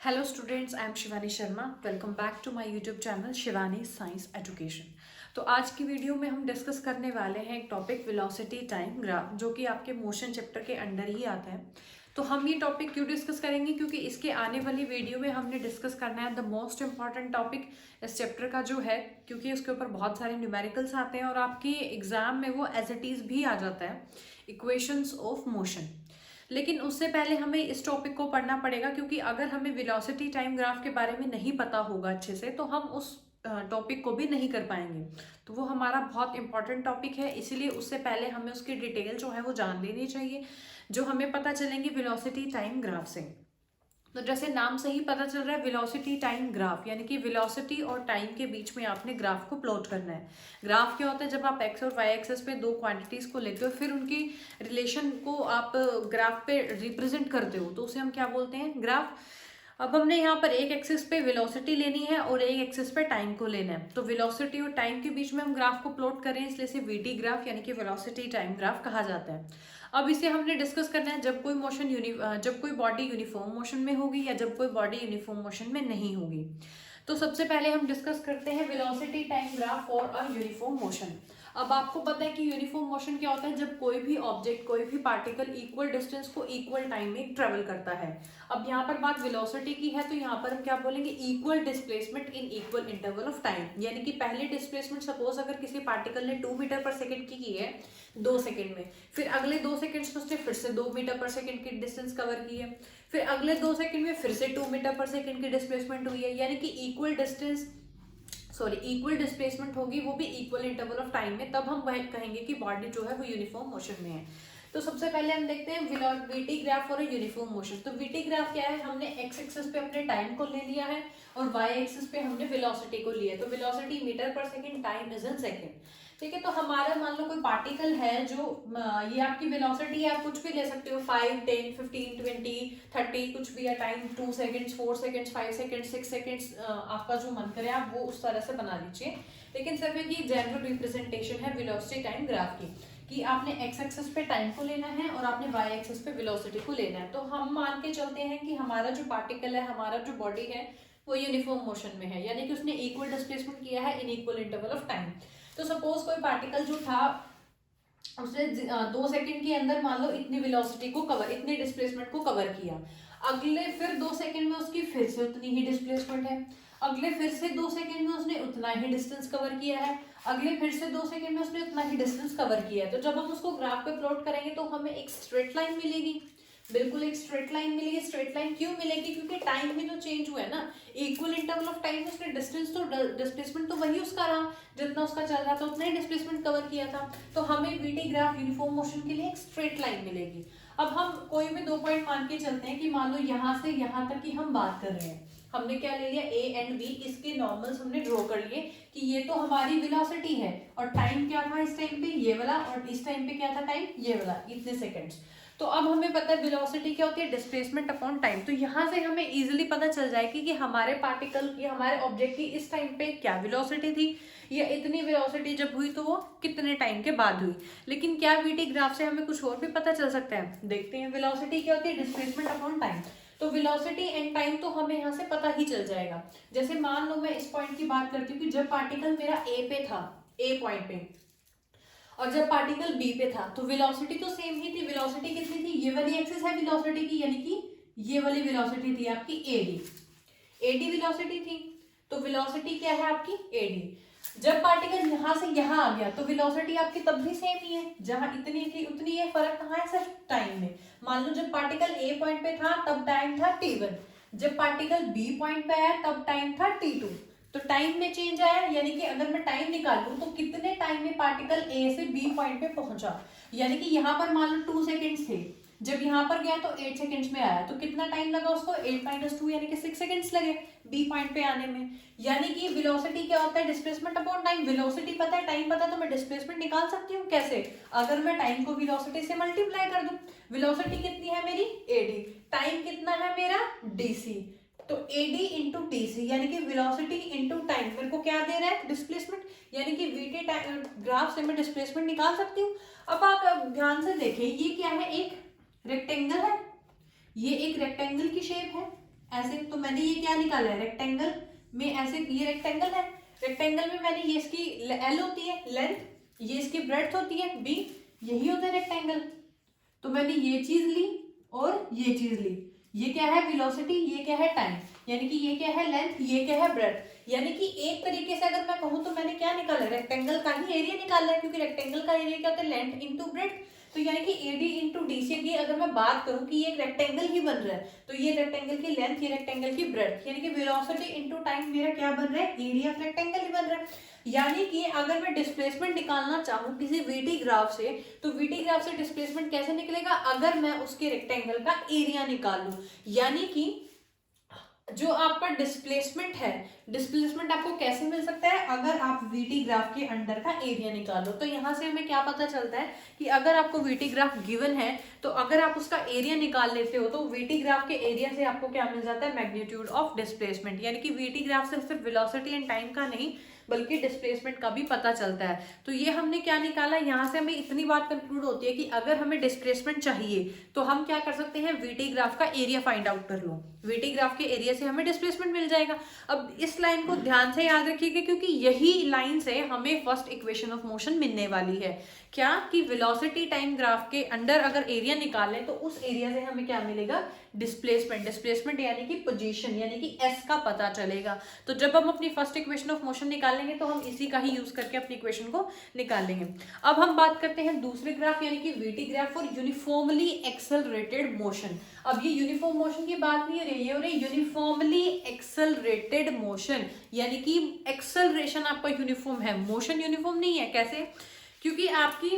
Hello students, I am Shivani Sharma. Welcome back to my YouTube channel Shivani science education. तो आज की video में हम डिस्कस करने वाले हैं एक टॉपिक वेलोसिटी टाइम ग्राफ, जो कि आपके मोशन चैप्टर के अंडर ही आता है. तो हम ये टॉपिक क्यों डिस्कस करेंगे, क्योंकि इसके आने वाली वीडियो में हमने डिस्कस करना है द मोस्ट इंपॉर्टेंट टॉपिक इस चैप्टर का जो है, क्योंकि उसके ऊपर बहुत सारे न्यूमेरिकल्स आते हैं और आपके एग्जाम में वो एज इट इज़ भी आ जाता है, इक्वेशंस ऑफ मोशन. लेकिन उससे पहले हमें इस टॉपिक को पढ़ना पड़ेगा, क्योंकि अगर हमें वेलोसिटी टाइम ग्राफ के बारे में नहीं पता होगा अच्छे से तो हम उस टॉपिक को भी नहीं कर पाएंगे. तो वो हमारा बहुत इंपॉर्टेंट टॉपिक है, इसीलिए उससे पहले हमें उसकी डिटेल जो है वो जान लेनी चाहिए, जो हमें पता चलेंगे वेलोसिटी टाइम ग्राफ से. तो जैसे नाम से ही पता चल रहा है, वेलोसिटी टाइम ग्राफ, यानी कि वेलोसिटी और टाइम के बीच में आपने ग्राफ को प्लॉट करना है. ग्राफ क्या होता है, जब आप एक्स और वाई एक्सेस पे दो क्वांटिटीज को लेते हो, फिर उनकी रिलेशन को आप ग्राफ पे रिप्रेजेंट करते हो, तो उसे हम क्या बोलते हैं, ग्राफ. अब हमने यहाँ पर एक एक्सिस पे वेलोसिटी लेनी है और एक एक्सिस पे टाइम को लेना है. तो वेलोसिटी और टाइम के बीच में हम ग्राफ को प्लॉट करें, इसलिए इसे वीटी ग्राफ यानी कि वेलोसिटी टाइम ग्राफ कहा जाता है. अब इसे हमने डिस्कस करना है जब कोई जब कोई बॉडी यूनिफॉर्म मोशन में होगी या जब कोई बॉडी यूनिफॉर्म मोशन में नहीं होगी. तो सबसे पहले हम डिस्कस करते हैं velocity time graph for a uniform motion. अब आपको पता है कि यूनिफॉर्म मोशन क्या होता है, जब कोई भी ऑब्जेक्ट, कोई भी पार्टिकल इक्वल डिस्टेंस को इक्वल टाइम में ट्रेवल करता है. अब यहाँ पर बात वेलोसिटी की है, तो यहाँ पर हम क्या बोलेंगे, equal displacement in equal interval of time. यानी कि पहले डिस्प्लेसमेंट सपोज अगर किसी पार्टिकल ने 2 मीटर पर सेकेंड की है 2 सेकेंड में, फिर अगले 2 सेकेंड्स में उसने फिर से 2 मीटर पर सेकेंड की डिस्टेंस कवर की है, फिर अगले 2 सेकेंड में फिर से 2 मीटर पर सेकेंड की डिस्प्लेसमेंट हुई है. यानी कि इक्वल डिस्प्लेसमेंट होगी, वो भी इक्वल इंटरवल ऑफ टाइम में, तब हम वह कहेंगे कि बॉडी जो है वो यूनिफॉर्म मोशन में है. तो सबसे पहले हम देखते हैं VT graph for a uniform motion. तो वीटी ग्राफ क्या है, हमने एक्स एक्सिस पे अपने टाइम को ले लिया है और वाई एक्सिस पे हमने वेलोसिटी को लिया है. तो वेलोसिटी मीटर पर second, time is in second. ठीक है, तो हमारा मान लो कोई पार्टिकल है जो ये आपकी वेलोसिटी है, आप कुछ भी ले सकते हो, 5, 10, 15, 20, 30, कुछ भी है. Time 2 seconds, 4 seconds, 5 seconds, 6 seconds, आपका जो मन करे आप वो उस तरह से बना लीजिए. लेकिन सिर्फ एक जनरल रिप्रेजेंटेशन है वेलोसिटी टाइम ग्राफ की, कि आपने एक्स एक्सिस पे टाइम को लेना है और आपने वाई एक्सिस पे वेलोसिटी को लेना है. तो हम मान के चलते हैं कि हमारा जो पार्टिकल है, हमारा जो बॉडी है, वो यूनिफॉर्म मोशन में है, यानी कि उसने इक्वल डिस्प्लेसमेंट किया है in equal interval of time. तो सपोज कोई पार्टिकल जो था, उसने 2 सेकेंड के अंदर मान लो इतनी वेलोसिटी को कवर, इतनी डिस्प्लेसमेंट को कवर किया. अगले फिर 2 सेकेंड में उसकी फिर से उतनी ही डिस्प्लेसमेंट है. अगले फिर से 2 सेकेंड में उसने उतना ही डिस्टेंस कवर किया है. अगले फिर से 2 सेकेंड में उसने उतना ही डिस्टेंस कवर किया है. तो जब हम उसको ग्राफ पे प्लॉट करेंगे तो हमें एक स्ट्रेट लाइन मिलेगी, बिल्कुल एक स्ट्रेट लाइन मिलेगी. स्ट्रेट लाइन क्यों मिलेगी, क्योंकि टाइम में तो चेंज हुआ है ना, इक्वल इंटरवल ऑफ टाइम में उसने डिस्प्लेसमेंट तो वही उसका रहा, जितना उसका चल रहा था उतना ही डिस्प्लेसमेंट कवर किया था. तो हमें वीटी ग्राफ यूनिफॉर्म मोशन के लिए एक स्ट्रेट लाइन मिलेगी. अब हम कोई भी 2 पॉइंट मान के चलते हैं कि मान लो यहाँ से यहाँ तक की हम बात कर रहे हैं, हमने क्या ले लिया, ए एंड बी, इसके नॉर्मल्स हमने ड्रॉ कर लिए कि ये तो हमारी वेलोसिटी है और टाइम क्या था इस टाइम पे, ये वाला, और इस टाइम पे क्या था टाइम, ये वाला, इतने सेकंड्स. तो अब हमें पता है वेलोसिटी क्या होती है, डिस्प्लेसमेंट अपॉन टाइम. तो यहाँ से हमें इजीली पता चल जाएगी कि हमारे पार्टिकल की, हमारे ऑब्जेक्ट की इस टाइम पे क्या वेलोसिटी थी, या इतनी वेलोसिटी जब हुई तो वो कितने टाइम के बाद हुई. लेकिन क्या वीटी ग्राफ से हमें कुछ और भी पता चल सकता है, देखते हैं. वेलोसिटी क्या होती है, डिस्प्लेसमेंट अपॉन टाइम. तो वेलोसिटी एंड टाइम तो हमें यहाँ से पता ही चल जाएगा. जैसे मान लो मैं इस पॉइंट की बात करती हूँ कि जब पार्टिकल मेरा ए पे था, ए पॉइंट पे, और जब पार्टिकल बी पे था, तो वेलोसिटी तो सेम ही थी. वेलोसिटी कितनी थी, ये वाली एक्सिस है वेलोसिटी की, यानी कि ये वाली वेलोसिटी थी आपकी एडी, एडी वेलोसिटी थी. तो वेलोसिटी क्या है आपकी एडी. जब पार्टिकल यहाँ से यहाँ आ गया तो वेलोसिटी आपकी तब भी सेम ही है, जहां इतनी थी उतनी है. फर्क कहाँ है, सिर्फ टाइम में. मान लो जब पार्टिकल ए पॉइंट पे था तब टाइम था t1, जब पार्टिकल बी पॉइंट पे आया तब टाइम था t2. तो टाइम में चेंज आया, यानी कि अगर मैं टाइम निकालूं तो कितने टाइम में पार्टिकल ए से बी पॉइंट पे पहुंचा, यानी कि यहाँ पर मान लो 2 सेकेंड्स थे, जब यहाँ पर गया तो 8 सेकेंड्स में आया. तो कितना टाइम लगा उसको, 8 - 2 यानी कि 6 सेकेंड्स लगे बी पॉइंट पे आने में. यानी कि वेलोसिटी क्या होता है, डिस्प्लेसमेंट अपॉन टाइम. वेलोसिटी पता है, टाइम पता है, तो मैं डिस्प्लेसमेंट निकाल सकती हूँ. कैसे, अगर मैं टाइम को वेलोसिटी से मल्टीप्लाई कर दूं. वेलोसिटी कितनी है मेरी एडी, टाइम कितना है मेरा डीसी. तो एडी इंटू टीसी यानी कि वेलोसिटी इंटू टाइम मेरे को क्या दे रहा है, डिस्प्लेसमेंट. यानी कि वीटी ग्राफ से मैं डिस्प्लेसमेंट निकाल सकती हूँ. अब आप ध्यान से देखें, ये क्या है, एक रेक्टेंगल है, ये एक रेक्टेंगल की शेप है, ऐसे, तो मैंने ये क्या निकाला है, रेक्टेंगल में ऐसे, ये रेक्टेंगल है, रेक्टेंगल में मैंने ये इसकी एल होती है लेंथ, ये इसकी ब्रेड्थ होती है बी, यही होता है रेक्टेंगल। तो मैंने ये चीज ली और ये चीज ली, ये क्या है वेलोसिटी, ये क्या है टाइम, यानी कि ये क्या है लेंथ, ये क्या है ब्रेड्थ। यानी कि एक तरीके से अगर मैं कहूँ तो मैंने क्या निकाला, रेक्टेंगल का ही एरिया निकाला है, क्योंकि रेक्टेंगल का एरिया क्या होता है, लेंथ इंटू ब्रेड्थ। तो यानी कि एडी इंटू डी से की अगर मैं बात करूं कि ये एक रेक्टेंगल ही बन रहा है, तो ये रेक्टेंगल की लेंथ, ये रेक्टेंगल की ब्रेड्थ, यानी कि वेलोसिटी इंटू टाइम मेरा क्या बन रहा है, एरिया ऑफ रेक्टेंगल ही बन रहा है। यानी कि अगर मैं डिस्प्लेसमेंट निकालना चाहूँ किसी वीटी ग्राफ से, तो वीटी ग्राफ से डिस्प्लेसमेंट कैसे निकलेगा, अगर मैं उसके रेक्टेंगल का एरिया निकाल लूं। यानी कि जो आपका डिस्प्लेसमेंट है, डिस्प्लेसमेंट आपको कैसे मिल सकता है, अगर आप वीटी ग्राफ के अंडर का एरिया निकालो। तो यहाँ से हमें क्या पता चलता है कि अगर आपको वीटी ग्राफ गिवन है, तो अगर आप उसका एरिया निकाल लेते हो, तो वीटी ग्राफ के एरिया से आपको क्या मिल जाता है, मैग्नीट्यूड ऑफ डिस्प्लेसमेंट। यानी कि वीटी ग्राफ से सिर्फ वेलोसिटी एंड टाइम का नहीं बल्कि डिस्प्लेसमेंट का भी पता चलता है। तो ये हमने क्या निकाला, यहाँ से हमें इतनी बात कंक्लूड होती है कि अगर हमें डिस्प्लेसमेंट चाहिए तो हम क्या कर सकते हैं, वीटी ग्राफ का एरिया फाइंड आउट कर लो, वीटी ग्राफ के एरिया से हमें डिस्प्लेसमेंट मिल जाएगा। अब इस लाइन को ध्यान से याद रखिएगा, क्योंकि यही लाइन से हमें फर्स्ट इक्वेशन ऑफ मोशन मिलने वाली है। क्या कि वेलोसिटी टाइम ग्राफ के अंडर अगर एरिया निकालें तो उस एरिया से हमें क्या मिलेगा, डिस्प्लेसमेंट। डिस्प्लेसमेंट यानी कि पोजीशन, यानी कि एस का पता चलेगा। तो जब हम अपनी फर्स्ट इक्वेशन ऑफ मोशन निकालेंगे तो हम इसी का ही यूज करके अपनी इक्वेशन को निकालेंगे। अब हम बात करते हैं दूसरे ग्राफ, यानी कि VT graph for uniformly accelerated motion. अब ये यूनिफॉर्म मोशन की बात नहीं हो रही है, यूनिफॉर्मली एक्सेलरेटेड मोशन, यानी कि एक्सेलरेशन आपका यूनिफॉर्म है, मोशन यूनिफॉर्म नहीं है। कैसे, क्योंकि आपकी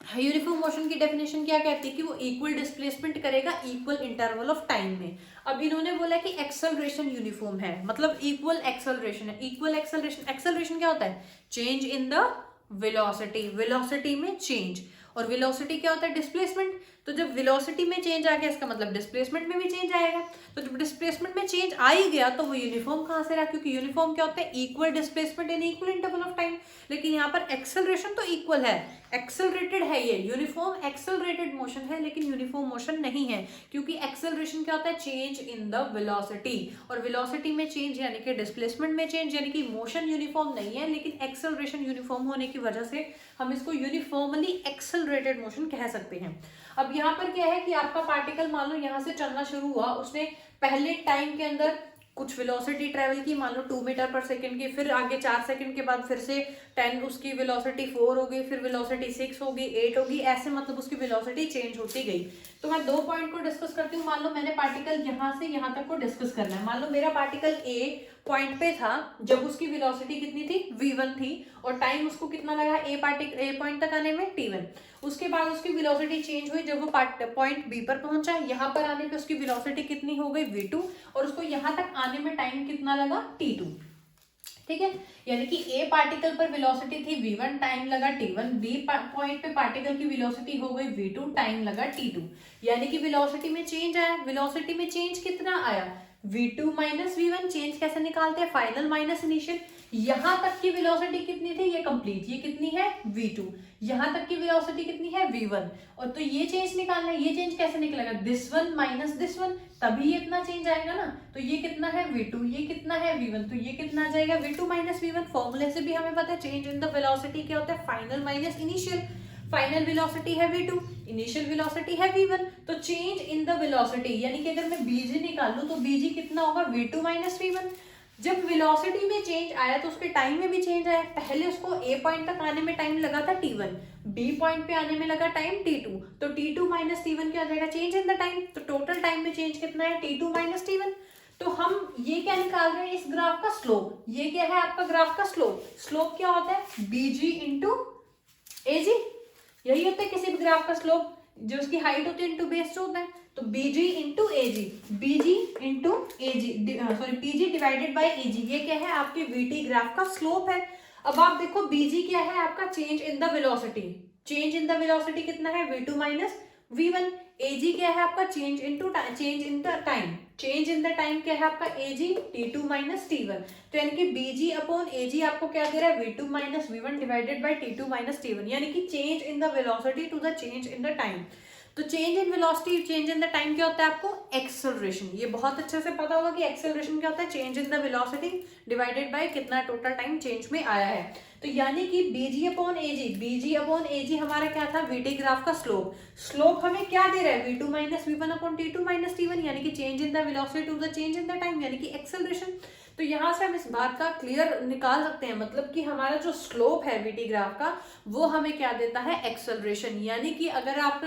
यूनिफॉर्म मोशन की डेफिनेशन क्या कहती है कि वो इक्वल डिस्प्लेसमेंट करेगा इक्वल इंटरवल ऑफ टाइम में। अब इन्होंने बोला कि एक्सेलरेशन यूनिफॉर्म है, मतलब इक्वल एक्सेलरेशन है। इक्वल एक्सेलरेशन, एक्सेलरेशन क्या होता है, change in the velocity, velocity में चेंज, और वेलोसिटी क्या होता है, डिस्प्लेसमेंट। तो जब वेलोसिटी में चेंज आ गया इसका मतलब डिस्प्लेसमेंट में भी चेंज आएगा। तो जब डिस्प्लेसमेंट में चेंज आ ही गया तो वो यूनिफॉर्म कहाँ से रहा, क्योंकि यूनिफॉर्म क्या होता है, equal displacement in equal interval of time. लेकिन यहाँ पर एक्सेलरेशन तो इक्वल है, एक्सेलरेटेड है, ये यूनिफॉर्म एक्सेलरेटेड मोशन है, लेकिन यूनिफॉर्म मोशन नहीं है, क्योंकि एक्सेलरेशन क्या होता है, चेंज इन द वेलोसिटी, और वेलोसिटी में चेंज यानी कि डिस्प्लेसमेंट में चेंज, यानी कि मोशन यूनिफॉर्म नहीं है, लेकिन एक्सेलरेशन यूनिफॉर्म होने की वजह से हम इसको यूनिफॉर्मली एक्सेलरेटेड मोशन कह सकते हैं। अब यहाँ पर क्या है कि आपका पार्टिकल मान लो यहाँ से चलना शुरू हुआ, उसने पहले टाइम के अंदर कुछ वेलोसिटी ट्रेवल की, मान लो 2 मीटर पर सेकंड की, फिर आगे 4 सेकंड के बाद फिर से 10, उसकी वेलोसिटी 4 हो गई, फिर वेलोसिटी 6 होगी, 8 होगी, ऐसे मतलब उसकी वेलोसिटी चेंज होती गई। तो मैं 2 पॉइंट को डिस्कस करती हूँ। मान लो मैंने पार्टिकल यहाँ से यहाँ तक को डिस्कस करना है। मान लो मेरा पार्टिकल ए पॉइंट पे था जब उसकी वेलोसिटी कितनी थी, v1 थी, और टाइम उसको कितना लगा ए पॉइंट तक आने में, t1। उसके बाद उसकी वेलोसिटी चेंज हुई जब वो पॉइंट बी पर पहुंचा, यहाँ पर आने पे उसकी वेलोसिटी कितनी हो गई, v2, और उसको यहाँ तक आने में टाइम कितना लगा, t2। ठीक है, यानी कि ए पार्टिकल पर वेलोसिटी थी v1, टाइम लगा t1, बी पॉइंट पे पार्टिकल की वेलोसिटी हो गई v2, टाइम लगा t2। यानी कि वेलोसिटी में चेंज आया, वेलोसिटी में चेंज कितना आया, v2 माइनस v1। चेंज कैसे निकालते हैं, फाइनल माइनस इनिशियल। यहां तक की वेलोसिटी कितनी थी, ये कंप्लीट, ये कितनी है, v2। यहां तक की वेलोसिटी कितनी है, v1, और तो ये चेंज निकालना है। ये चेंज कैसे निकलेगा, this one minus this one, तभी ये इतना चेंज आएगा ना। तो ये कितना है, v2, ये कितना है, v1, तो ये कितना आ जाएगा, v2 माइनस v1। फॉर्मूले से भी हमें पता है चेंज इन द वेलोसिटी क्या होता है, final minus initial. Final velocity है v2, इनिशियल वेलोसिटी है v1, तो चेंज इन द वेलोसिटी, यानी कि अगर मैं bg निकालूं तो bg कितना होगा, v2 माइनस v1। जब वेलोसिटी में चेंज आया तो उसके टाइम में भी चेंज आया। पहले उसको ए पॉइंट तक आने में टाइम लगा था t1, बी पॉइंट पे आने में लगा टाइम t2, तो t2 माइनस t1 क्या हो जाएगा, चेंज इन द टाइम। तो टोटल टाइम में चेंज कितना है, t2 माइनस t1। तो हम ये क्या निकाल रहे हैं, इस ग्राफ का स्लोप। ये क्या है आपका ग्राफ का स्लोप। स्लोप क्या होता है, bg इंटू एजी, यही होता है किसी भी ग्राफ का स्लोप, जो उसकी हाइट होती है इंटू बेस जो होता है। तो bg into AG, bg into AG, sorry pg divided by AG, ये क्या है आपके vt ग्राफ का स्लोप है। अब आप देखो bg क्या है आपका, change in the velocity. Change in the velocity कितना है, v2 माइनस v1। एजी क्या है आपका, change in the time. Change in the time क्या है आपका, एजी t2 माइनस t1। तो यानी कि bg अपॉन एजी आपको क्या दे रहा है, v2 minus v1 divided by t2 minus t1, यानी कि change in the velocity to the change in the time. तो change in velocity, change in the time क्या होता है आपको? एक्सेलरेशन। ये बहुत अच्छे से पता होगा कि एक्सेलरेशन क्या होता है? Change in the velocity divided by कितना टोटल टाइम चेंज में आया है। तो यानी कि बीजी अपॉन एजी हमारा क्या था? वीटी ग्राफ का स्लोप। स्लोप हमें क्या दे रहा है? v2 minus v1 upon t2 minus t1, यानी कि change in the velocity to the change in the time, यानी कि एक्सेलरेशन। तो यहाँ से हम इस बात का क्लियर निकाल सकते हैं, मतलब कि हमारा जो स्लोप है वीटी ग्राफ का वो हमें क्या देता है? एक्सेलरेशन। यानी कि अगर आप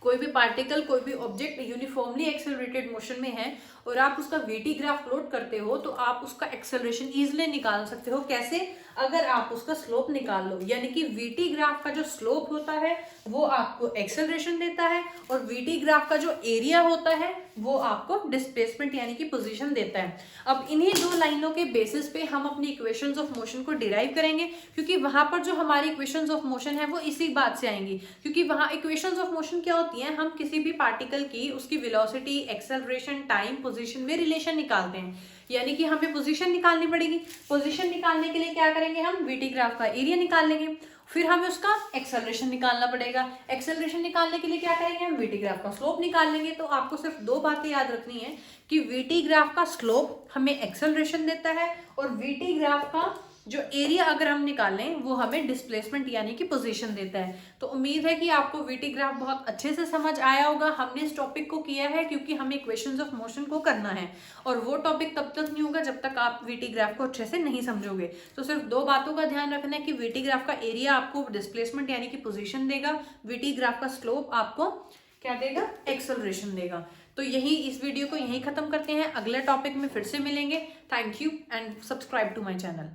कोई भी पार्टिकल, कोई भी ऑब्जेक्ट यूनिफॉर्मली एक्सेलरेटेड मोशन में है और आप उसका वीटी ग्राफ प्लॉट करते हो तो आप उसका एक्सेलरेशन इजीली निकाल सकते हो। कैसे? अगर आप उसका स्लोप निकाल लो, यानी कि वीटी ग्राफ का जो स्लोप होता है वो आपको एक्सेलरेशन देता है और वीटी ग्राफ का जो एरिया होता है वो आपको डिस्प्लेसमेंट यानी कि पोजीशन देता है। अब इन्हीं दो लाइनों के बेसिस पे हम अपनी इक्वेशंस ऑफ मोशन को डिराइव करेंगे, क्योंकि वहां पर जो हमारी इक्वेशंस ऑफ मोशन है वो इसी बात से आएंगी। क्योंकि वहां इक्वेशंस ऑफ मोशन क्या होती है? हम किसी भी पार्टिकल की उसकी वेलोसिटी, एक्सेलरेशन, टाइम, पोजीशन में रिलेशन निकालते हैं, यानी कि हमें पोजीशन निकालनी पड़ेगी। पोजीशन निकालने के लिए क्या करेंगे? हम वीटी ग्राफ का एरिया निकाल लेंगे, फिर हमें उसका एक्सेलरेशन निकालना पड़ेगा। एक्सेलरेशन निकालने के लिए क्या करेंगे? हम वीटी ग्राफ का स्लोप निकाल लेंगे। तो आपको सिर्फ दो बातें याद रखनी है कि वीटी ग्राफ का स्लोप हमें एक्सेलरेशन देता है और वीटी ग्राफ का जो एरिया अगर हम निकालें वो हमें डिस्प्लेसमेंट यानी कि पोजीशन देता है। तो उम्मीद है कि आपको वीटी ग्राफ बहुत अच्छे से समझ आया होगा। हमने इस टॉपिक को किया है क्योंकि हमें इक्वेशंस ऑफ मोशन को करना है, और वो टॉपिक तब तक नहीं होगा जब तक आप वीटी ग्राफ को अच्छे से नहीं समझोगे। तो सिर्फ दो बातों का ध्यान रखना है कि वीटी ग्राफ का एरिया आपको डिस्प्लेसमेंट यानी कि पोजीशन देगा, वीटी ग्राफ का स्लोप आपको क्या देगा? एक्सेलरेशन देगा। तो यही इस वीडियो को यहीं खत्म करते हैं, अगले टॉपिक में फिर से मिलेंगे। Thank you and subscribe to my channel.